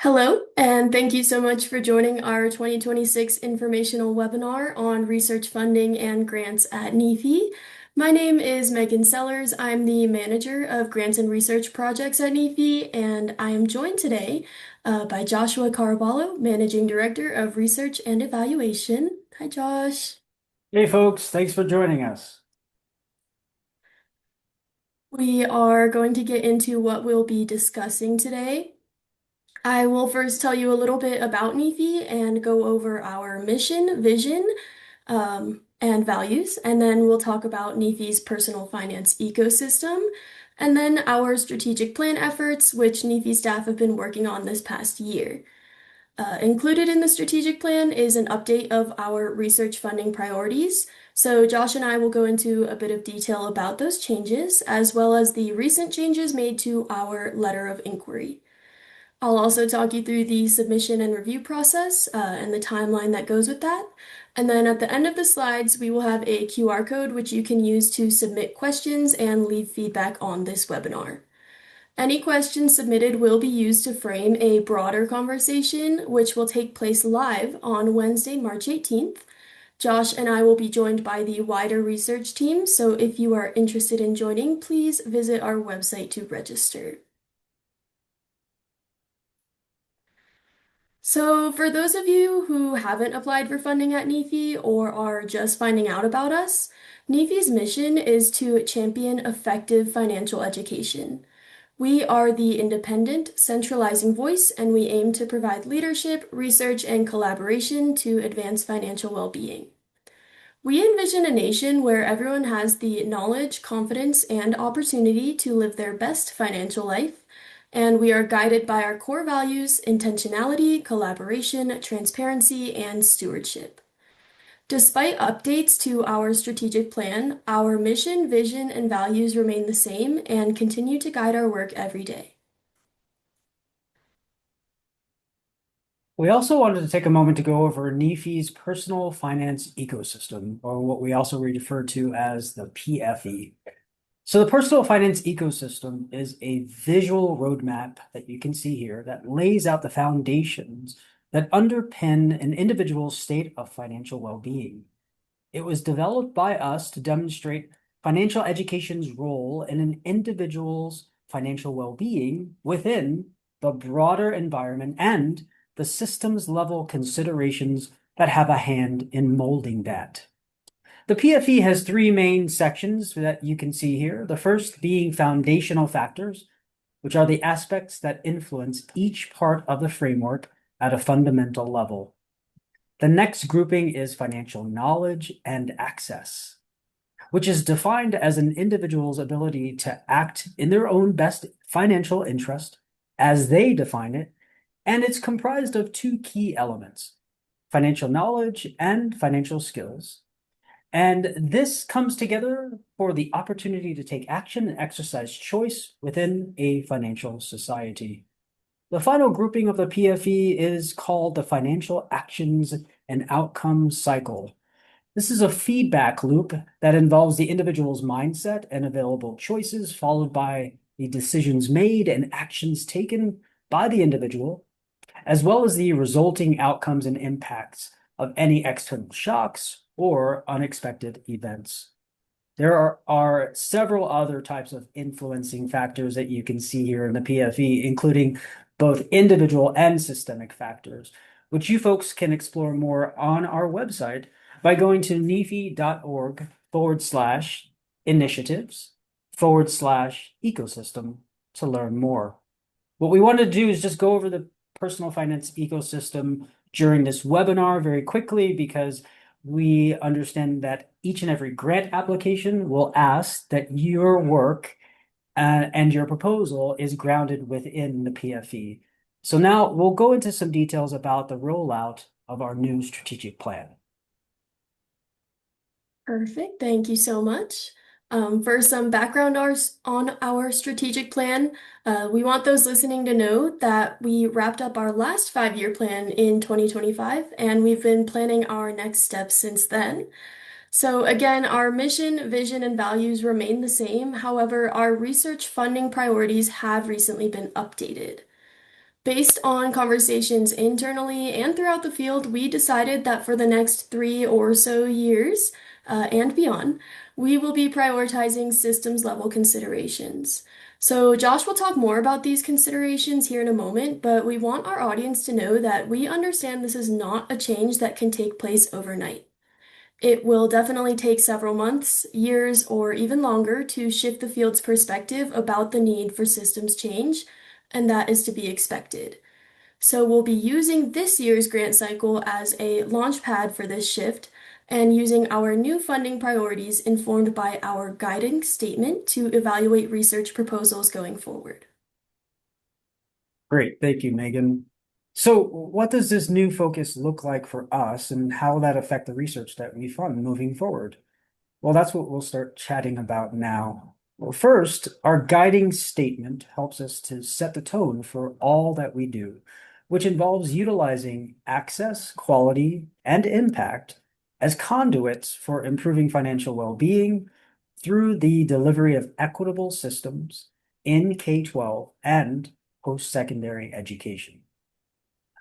Hello, and thank you so much for joining our 2026 informational webinar on research funding and grants at NEFE. My name is Megan Sellers. I'm the manager of grants and research projects at NEFE, and I am joined today by Joshua Caraballo, managing director of research and evaluation. Hi, Josh. Hey folks, thanks for joining us. We are going to get into what we'll be discussing today. I will first tell you a little bit about NEFE and go over our mission, vision, and values. And then we'll talk about NEFE's personal finance ecosystem, and then our strategic plan efforts, which NEFE staff have been working on this past year. Included in the strategic plan is an update of our research funding priorities. So Josh and I will go into a bit of detail about those changes, as well as the recent changes made to our letter of inquiry. I'll also talk you through the submission and review process and the timeline that goes with that. And then at the end of the slides, we will have a QR code which you can use to submit questions and leave feedback on this webinar. Any questions submitted will be used to frame a broader conversation, which will take place live on Wednesday, March 18th. Josh and I will be joined by the wider research team, so if you are interested in joining, please visit our website to register. So, for those of you who haven't applied for funding at NEFE or are just finding out about us, NEFE's mission is to champion effective financial education. We are the independent, centralizing voice, and we aim to provide leadership, research, and collaboration to advance financial well-being. We envision a nation where everyone has the knowledge, confidence, and opportunity to live their best financial life, and we are guided by our core values: intentionality, collaboration, transparency, and stewardship. Despite updates to our strategic plan, our mission, vision, and values remain the same and continue to guide our work every day. We also wanted to take a moment to go over NEFE's personal finance ecosystem, or what we also refer to as the PFE. So the personal finance ecosystem is a visual roadmap that you can see here that lays out the foundations that underpin an individual's state of financial well-being. It was developed by us to demonstrate financial education's role in an individual's financial well-being within the broader environment and the systems level considerations that have a hand in molding that. The PFE has three main sections that you can see here. The first being foundational factors, which are the aspects that influence each part of the framework at a fundamental level. The next grouping is financial knowledge and access, which is defined as an individual's ability to act in their own best financial interest as they define it, and it's comprised of two key elements: financial knowledge and financial skills. And this comes together for the opportunity to take action and exercise choice within a financial society. The final grouping of the PFE is called the financial actions and outcomes cycle. This is a feedback loop that involves the individual's mindset and available choices, followed by the decisions made and actions taken by the individual, as well as the resulting outcomes and impacts of any external shocks or unexpected events. There are several other types of influencing factors that you can see here in the PFE, including both individual and systemic factors, which you folks can explore more on our website by going to nefe.org/initiatives/ecosystem to learn more. What we want to do is just go over the personal finance ecosystem during this webinar very quickly because we understand that each and every grant application will ask that your work and your proposal is grounded within the PFE. So now we'll go into some details about the rollout of our new strategic plan. Perfect. Thank you so much. For some background on our strategic plan, we want those listening to know that we wrapped up our last 5-year plan in 2025, and we've been planning our next steps since then. So again, our mission, vision, and values remain the same. However, our research funding priorities have recently been updated. Based on conversations internally and throughout the field, we decided that for the next 3 or so years and beyond, we will be prioritizing systems level considerations. So, Josh will talk more about these considerations here in a moment, but we want our audience to know that we understand this is not a change that can take place overnight. It will definitely take several months, years, or even longer to shift the field's perspective about the need for systems change, and that is to be expected. So we'll be using this year's grant cycle as a launch pad for this shift and using our new funding priorities informed by our guiding statement to evaluate research proposals going forward. Great, thank you, Megan. So what does this new focus look like for us and how will that affect the research that we fund moving forward? Well, that's what we'll start chatting about now. Well, first, our guiding statement helps us to set the tone for all that we do, which involves utilizing access, quality, and impact as conduits for improving financial well-being through the delivery of equitable systems in K-12 and post-secondary education.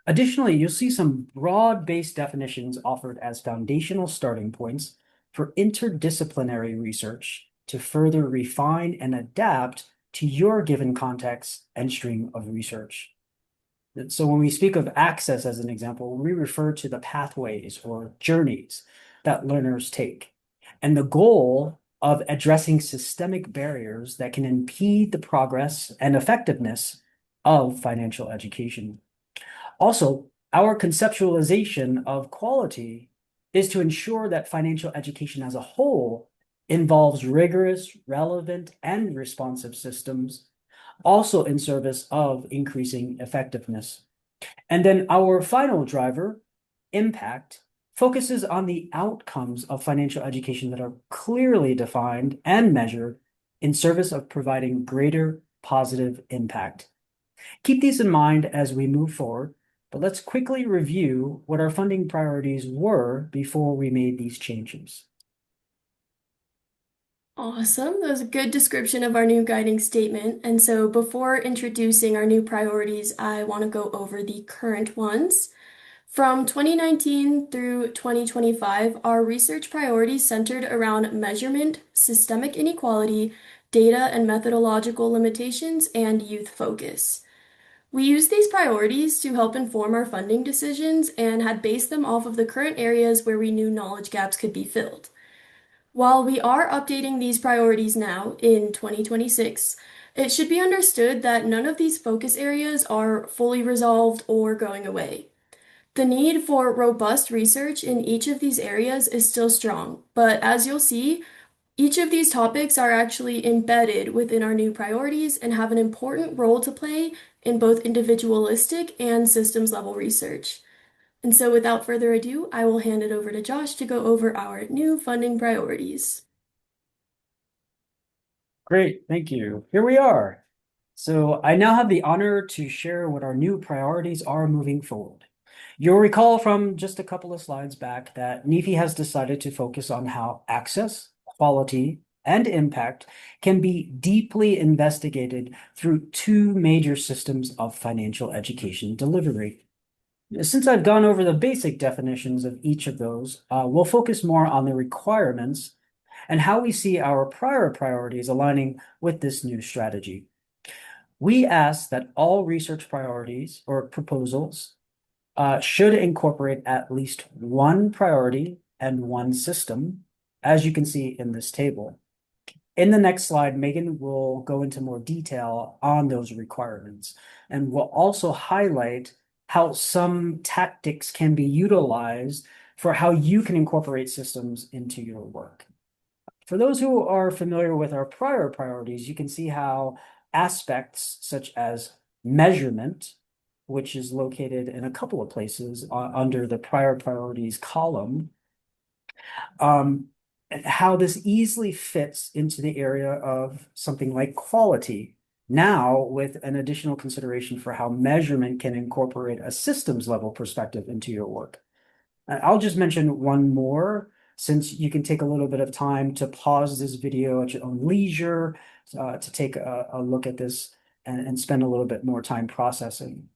Additionally, you'll see some broad-based definitions offered as foundational starting points for interdisciplinary research to further refine and adapt to your given context and stream of research. So when we speak of access as an example, we refer to the pathways or journeys that learners take, and the goal of addressing systemic barriers that can impede the progress and effectiveness of financial education. Also, our conceptualization of quality is to ensure that financial education as a whole involves rigorous, relevant, and responsive systems, also in service of increasing effectiveness. And then our final driver, impact, focuses on the outcomes of financial education that are clearly defined and measured in service of providing greater positive impact. Keep these in mind as we move forward, but let's quickly review what our funding priorities were before we made these changes. Awesome. That was a good description of our new guiding statement. And so before introducing our new priorities, I want to go over the current ones. From 2019 through 2025, our research priorities centered around measurement, systemic inequality, data and methodological limitations, and youth focus. We used these priorities to help inform our funding decisions and had based them off of the current areas where we knew knowledge gaps could be filled. While we are updating these priorities now in 2026, it should be understood that none of these focus areas are fully resolved or going away. The need for robust research in each of these areas is still strong, but as you'll see, each of these topics are actually embedded within our new priorities and have an important role to play in both individualistic and systems level research. And so, without further ado, I will hand it over to Josh to go over our new funding priorities. Great, thank you. Here we are. So I now have the honor to share what our new priorities are moving forward. You'll recall from just a couple of slides back that NEFE has decided to focus on how access, quality, and impact can be deeply investigated through two major systems of financial education delivery. Since I've gone over the basic definitions of each of those, we'll focus more on the requirements and how we see our prior priorities aligning with this new strategy. We ask that all research priorities or proposals should incorporate at least one priority and one system, as you can see in this table. In the next slide, Megan will go into more detail on those requirements, and will also highlight how some tactics can be utilized for how you can incorporate systems into your work. For those who are familiar with our prior priorities, you can see how aspects such as measurement, which is located in a couple of places under the prior priorities column, and how this easily fits into the area of something like quality. Now, with an additional consideration for how measurement can incorporate a systems level perspective into your work. I'll just mention one more, since you can take a little bit of time to pause this video at your own leisure, to take a look at this and spend a little bit more time processing.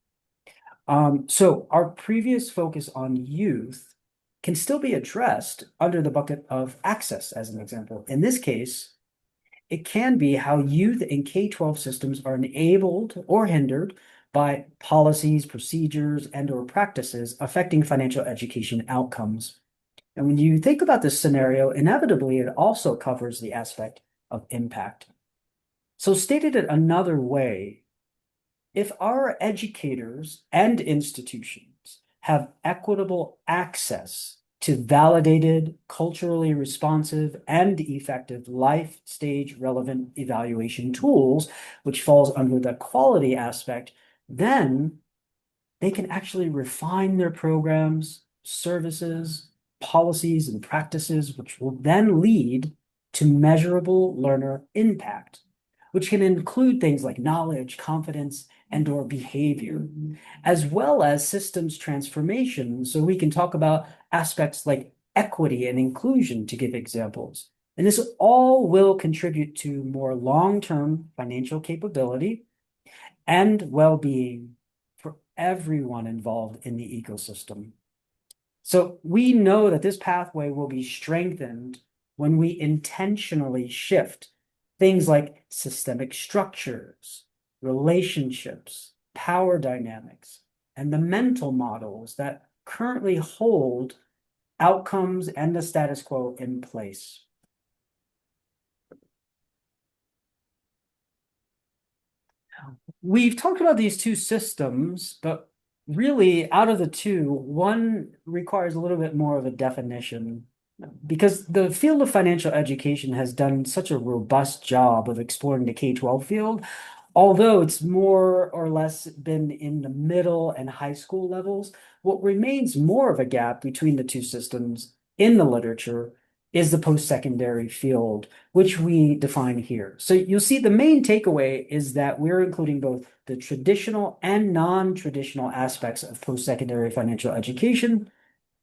So our previous focus on youth can still be addressed under the bucket of access, as an example. In this case, it can be how youth in K-12 systems are enabled or hindered by policies, procedures, and/or practices affecting financial education outcomes. And when you think about this scenario, inevitably it also covers the aspect of impact. So stated it another way, if our educators and institutions have equitable access to validated, culturally responsive, and effective life stage relevant evaluation tools, which falls under the quality aspect, then they can actually refine their programs, services, policies, and practices, which will then lead to measurable learner impact, which can include things like knowledge, confidence, and/or behavior, as well as systems transformation. So we can talk about aspects like equity and inclusion, to give examples. And this all will contribute to more long-term financial capability and well-being for everyone involved in the ecosystem. So we know that this pathway will be strengthened when we intentionally shift things like systemic structures, relationships, power dynamics, and the mental models that currently hold outcomes and the status quo in place. We've talked about these two systems, but really, out of the two, one requires a little bit more of a definition because the field of financial education has done such a robust job of exploring the K-12 field. Although it's more or less been in the middle and high school levels, what remains more of a gap between the two systems in the literature is the post-secondary field, which we define here. So you'll see the main takeaway is that we're including both the traditional and non-traditional aspects of post-secondary financial education.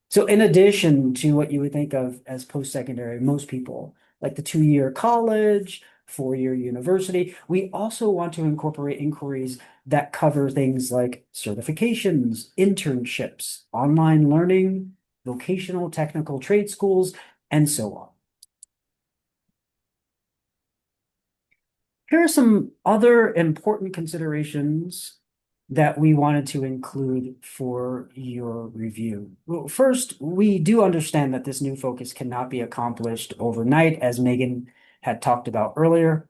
So in addition to what you would think of as post-secondary, most people, like the 2-year college, 4-year university, we also want to incorporate inquiries that cover things like certifications, internships, online learning, vocational technical trade schools, and so on. Here are some other important considerations that we wanted to include for your review. Well, first, we do understand that this new focus cannot be accomplished overnight, as Megan had talked about earlier,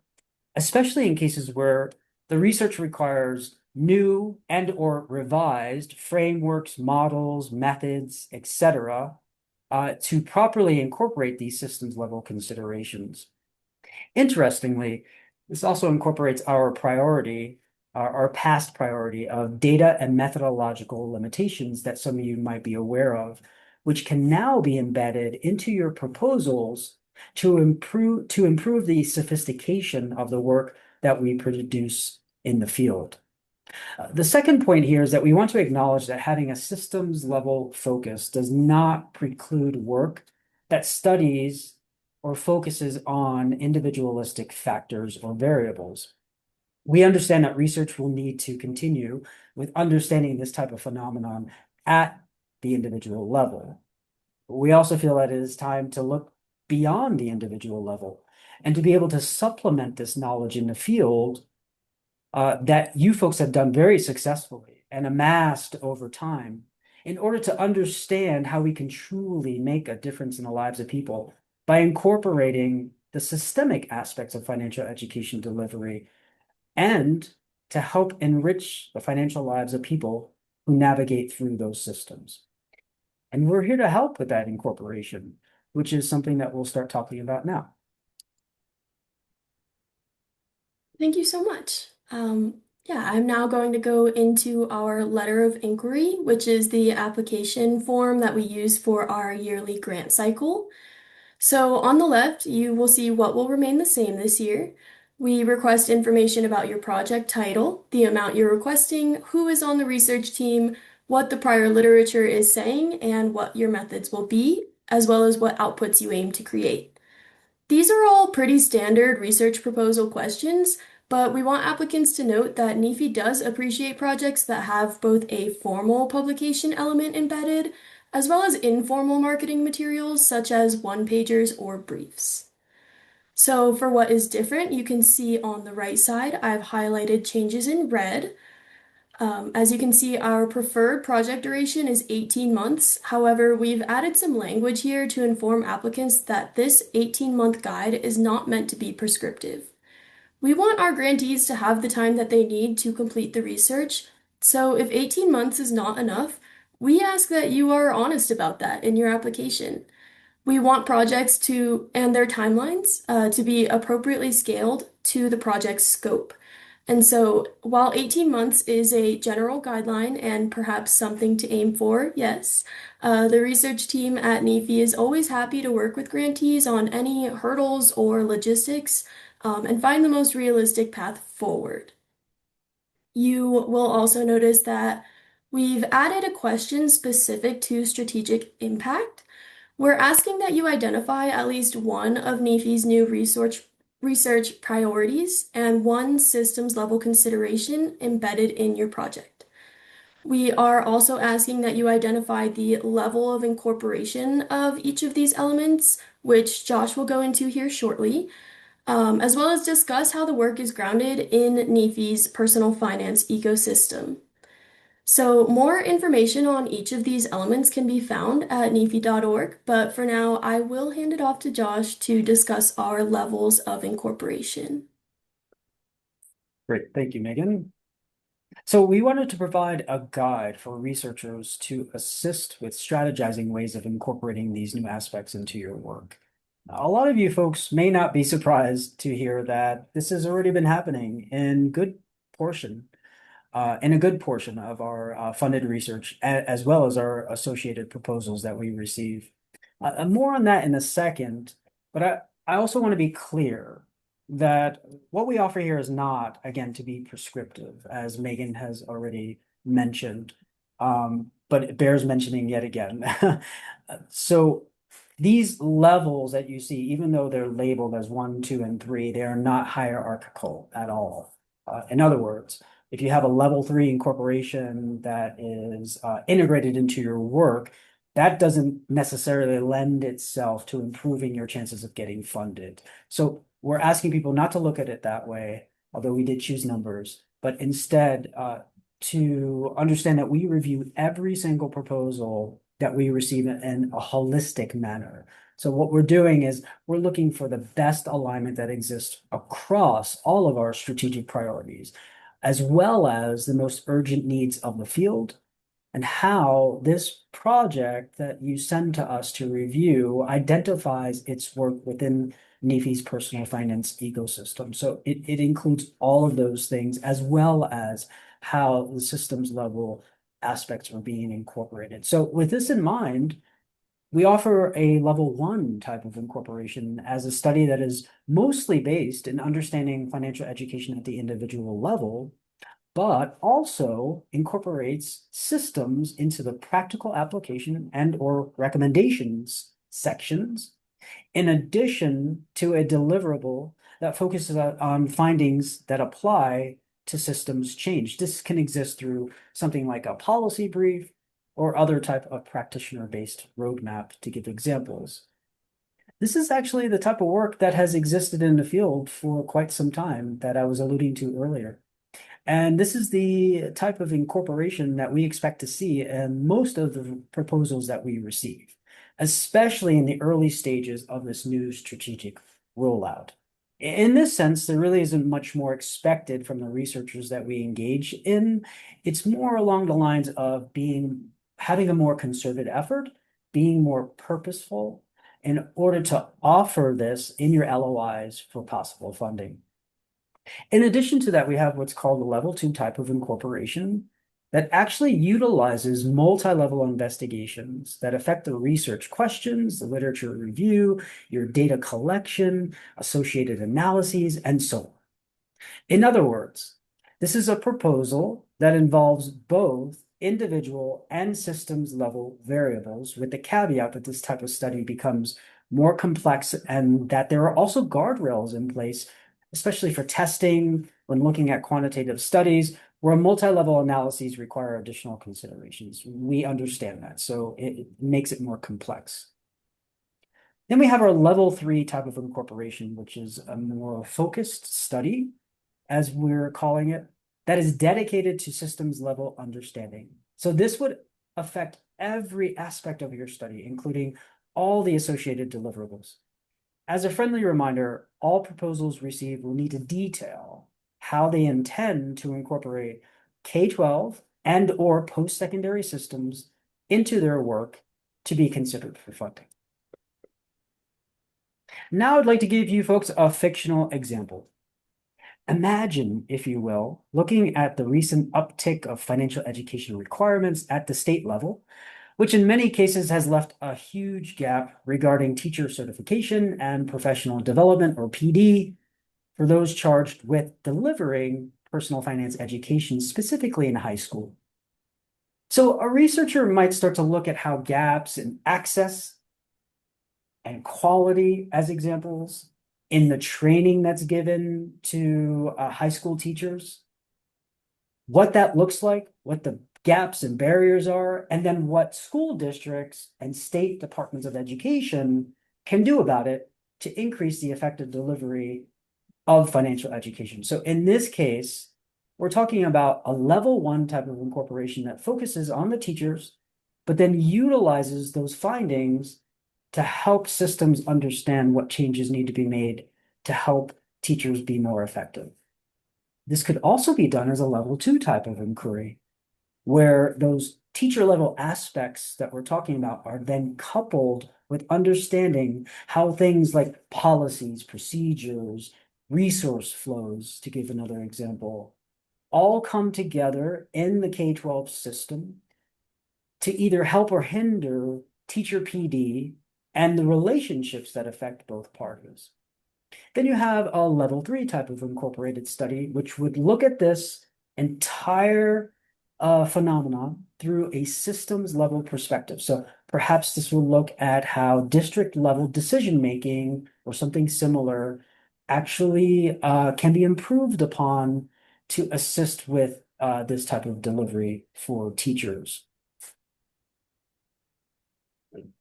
especially in cases where the research requires new and/or revised frameworks, models, methods, etc., to properly incorporate these systems level considerations. Interestingly, this also incorporates our priority, our past priority of data and methodological limitations that some of you might be aware of, which can now be embedded into your proposals to improve the sophistication of the work that we produce in the field. The second point here is that we want to acknowledge that having a systems level focus does not preclude work that studies or focuses on individualistic factors or variables. We understand that research will need to continue with understanding this type of phenomenon at the individual level. We also feel that it is time to look beyond the individual level and to be able to supplement this knowledge in the field that you folks have done very successfully and amassed over time in order to understand how we can truly make a difference in the lives of people by incorporating the systemic aspects of financial education delivery and to help enrich the financial lives of people who navigate through those systems. And we're here to help with that incorporation, which is something that we'll start talking about now. Thank you so much. Yeah, I'm now going to go into our letter of inquiry, which is the application form that we use for our yearly grant cycle. So on the left, you will see what will remain the same this year. We request information about your project title, the amount you're requesting, who is on the research team, what the prior literature is saying, and what your methods will be, as well as what outputs you aim to create. These are all pretty standard research proposal questions, But we want applicants to note that NEFE does appreciate projects that have both a formal publication element embedded, as well as informal marketing materials such as one-pagers or briefs. So for what is different, you can see on the right side, I've highlighted changes in red. As you can see, our preferred project duration is 18 months. However, we've added some language here to inform applicants that this 18-month guide is not meant to be prescriptive. We want our grantees to have the time that they need to complete the research. So if 18 months is not enough, we ask that you are honest about that in your application. We want projects to and their timelines to be appropriately scaled to the project's scope. And so, while 18 months is a general guideline and perhaps something to aim for, yes, the research team at NEFE is always happy to work with grantees on any hurdles or logistics and find the most realistic path forward. You will also notice that we've added a question specific to strategic impact. We're asking that you identify at least one of NEFE's new research priorities and one systems level consideration embedded in your project. We are also asking that you identify the level of incorporation of each of these elements, which Josh will go into here shortly, as well as discuss how the work is grounded in NEFE's personal finance ecosystem. So more information on each of these elements can be found at nefe.org, but for now, I will hand it off to Josh to discuss our levels of incorporation. Great, thank you, Megan. So we wanted to provide a guide for researchers to assist with strategizing ways of incorporating these new aspects into your work. A lot of you folks may not be surprised to hear that this has already been happening portion, in a good portion of our funded research, as well as our associated proposals that we receive. More on that in a second, but I also want to be clear that what we offer here is not, again, to be prescriptive, as Megan has already mentioned, but it bears mentioning yet again. So these levels that you see, even though they're labeled as 1, 2, and 3, they are not hierarchical at all. In other words, if you have a level 3 incorporation that is integrated into your work, that doesn't necessarily lend itself to improving your chances of getting funded. So we're asking people not to look at it that way, although we did choose numbers, but instead to understand that we review every single proposal that we receive in a holistic manner. So what we're doing is we're looking for the best alignment that exists across all of our strategic priorities, as well as the most urgent needs of the field and how this project that you send to us to review identifies its work within NEFE's personal finance ecosystem. So it includes all of those things, as well as how the systems level aspects are being incorporated. So with this in mind, we offer a level 1 type of incorporation as a study that is mostly based in understanding financial education at the individual level, but also incorporates systems into the practical application and or recommendations sections, in addition to a deliverable that focuses on findings that apply to systems change. This can exist through something like a policy brief or other type of practitioner-based roadmap, to give examples. This is actually the type of work that has existed in the field for quite some time that I was alluding to earlier. And this is the type of incorporation that we expect to see in most of the proposals that we receive, especially in the early stages of this new strategic rollout. In this sense, there really isn't much more expected from the researchers that we engage in. It's more along the lines of having a more concerted effort, being more purposeful in order to offer this in your LOIs for possible funding. In addition to that, we have what's called the level 2 type of incorporation that actually utilizes multi-level investigations that affect the research questions, the literature review, your data collection, associated analyses, and so on. In other words, this is a proposal that involves both individual and systems level variables, with the caveat that this type of study becomes more complex and that there are also guardrails in place, especially for testing when looking at quantitative studies where multi-level analyses require additional considerations. We understand that, so it makes it more complex. Then we have our level 3 type of incorporation, which is a more focused study, as we're calling it, that is dedicated to systems level understanding. So this would affect every aspect of your study, including all the associated deliverables. As a friendly reminder, all proposals received will need to detail how they intend to incorporate K-12 and or post-secondary systems into their work to be considered for funding. Now I'd like to give you folks a fictional example. Imagine, if you will, looking at the recent uptick of financial education requirements at the state level, which in many cases has left a huge gap regarding teacher certification and professional development, or PD, for those charged with delivering personal finance education, specifically in high school. So a researcher might start to look at how gaps in access and quality as examples in the training that's given to high school teachers, what that looks like, what the gaps and barriers are, and then what school districts and state departments of education can do about it to increase the effective delivery of financial education. So in this case, we're talking about a level 1 type of incorporation that focuses on the teachers, but then utilizes those findings to help systems understand what changes need to be made to help teachers be more effective. This could also be done as a level 2 type of inquiry, where those teacher level aspects that we're talking about are then coupled with understanding how things like policies, procedures, resource flows, to give another example, all come together in the K-12 system to either help or hinder teacher PD and the relationships that affect both parties. Then you have a level 3 type of incorporated study, which would look at this entire phenomenon through a systems level perspective. So perhaps this will look at how district level decision making or something similar actually can be improved upon to assist with this type of delivery for teachers.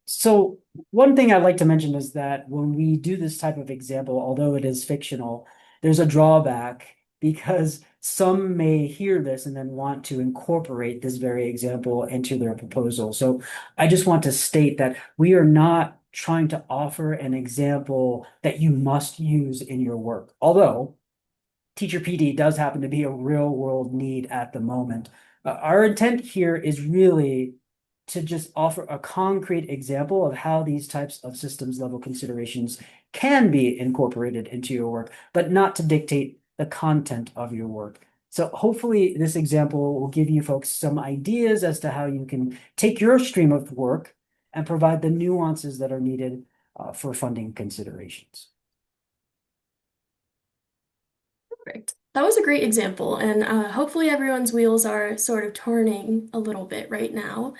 So one thing I'd like to mention is that when we do this type of example, although it is fictional, there's a drawback because some may hear this and then want to incorporate this very example into their proposal. So I just want to state that we are not trying to offer an example that you must use in your work. Although teacher PD does happen to be a real world need at the moment. Our intent here is really to just offer a concrete example of how these types of systems level considerations can be incorporated into your work, but not to dictate the content of your work. So hopefully this example will give you folks some ideas as to how you can take your stream of work and provide the nuances that are needed for funding considerations. Perfect. That was a great example, and hopefully everyone's wheels are sort of turning a little bit right now.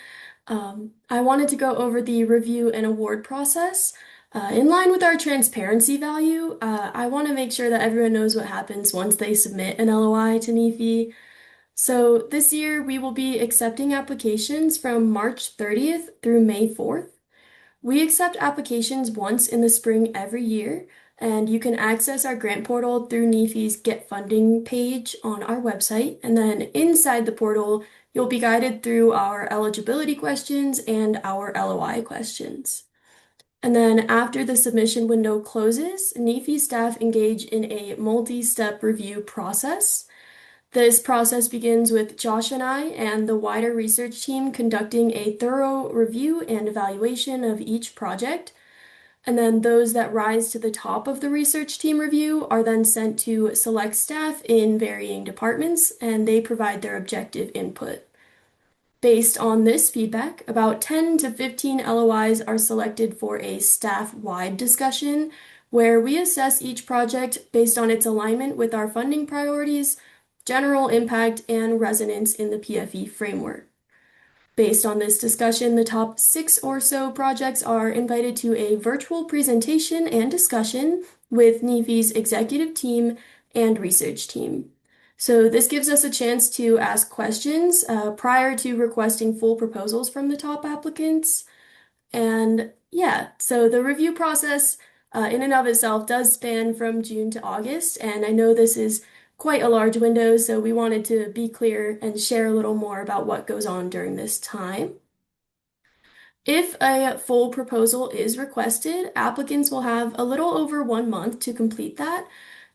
I wanted to go over the review and award process. In line with our transparency value, I want to make sure that everyone knows what happens once they submit an LOI to NEFE. So this year we will be accepting applications from March 30th through May 4th. We accept applications once in the spring every year, and you can access our grant portal through NEFE's Get Funding page on our website. And then inside the portal, you'll be guided through our eligibility questions and our LOI questions. And then after the submission window closes, NEFE staff engage in a multi-step review process. This process begins with Josh and I and the wider research team conducting a thorough review and evaluation of each project. And then those that rise to the top of the research team review are then sent to select staff in varying departments, and they provide their objective input. Based on this feedback, about 10 to 15 LOIs are selected for a staff-wide discussion where we assess each project based on its alignment with our funding priorities, general impact, and resonance in the PFE framework. Based on this discussion, the top 6 or so projects are invited to a virtual presentation and discussion with NEFE's executive team and research team. So this gives us a chance to ask questions prior to requesting full proposals from the top applicants. And yeah, so the review process in and of itself does span from June to August. And I know this is quite a large window, so we wanted to be clear and share a little more about what goes on during this time. If a full proposal is requested, applicants will have a little over 1 month to complete that.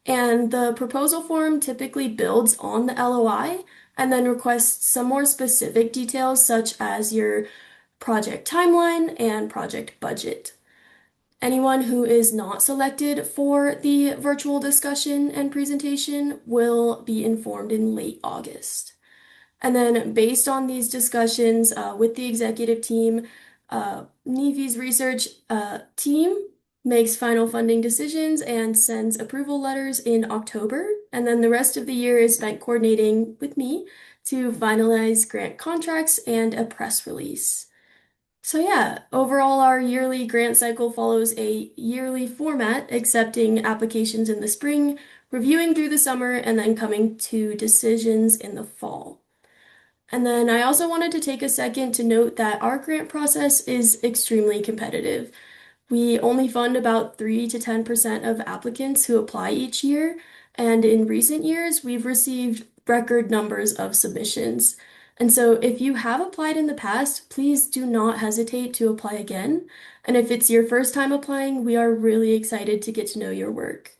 And the proposal form typically builds on the LOI and then requests some more specific details, such as your project timeline and project budget. Anyone who is not selected for the virtual discussion and presentation will be informed in late August. And then, based on these discussions with the executive team, NEFE's research team makes final funding decisions and sends approval letters in October. And then the rest of the year is spent coordinating with me to finalize grant contracts and a press release. So, yeah, overall, our yearly grant cycle follows a yearly format, accepting applications in the spring, reviewing through the summer, and then coming to decisions in the fall. And then I also wanted to take a second to note that our grant process is extremely competitive. We only fund about 3 to 10% of applicants who apply each year, and in recent years, we've received record numbers of submissions. And so if you have applied in the past, please do not hesitate to apply again. And if it's your first time applying, we are really excited to get to know your work.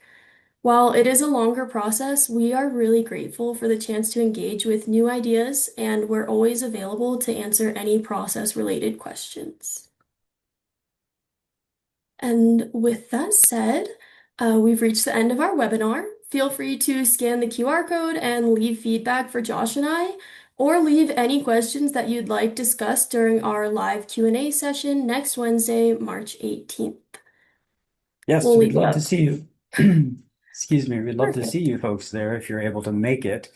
While it is a longer process, we are really grateful for the chance to engage with new ideas, and we're always available to answer any process-related questions. And with that said, we've reached the end of our webinar. Feel free to scan the QR code and leave feedback for Josh and I, or leave any questions that you'd like discussed during our live Q&A session next Wednesday, March 18th. Yes, We'll we'd leave it love to up. see you. Excuse me, we'd love to see Perfect. you folks there if you're able to make it.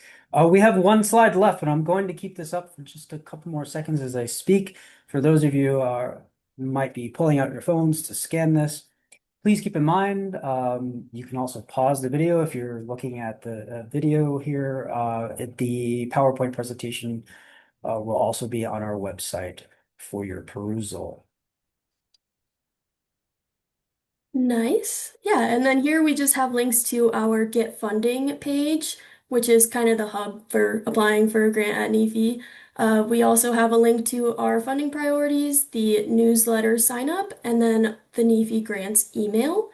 We have one slide left, and I'm going to keep this up for just a couple more seconds as I speak. For those of you who might be pulling out your phones to scan this, please keep in mind you can also pause the video if you're looking at the video here. The PowerPoint presentation will also be on our website for your perusal. Nice. Yeah, and then here we just have links to our Get Funding page, which is kind of the hub for applying for a grant at NEFE. We also have a link to our funding priorities, the newsletter sign up, and then the NEFE grants email.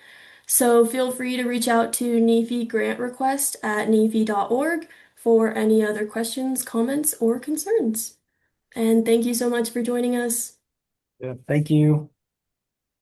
So feel free to reach out to NEFE grant request at nefe.org for any other questions, comments, or concerns. And thank you so much for joining us. Yeah, thank you.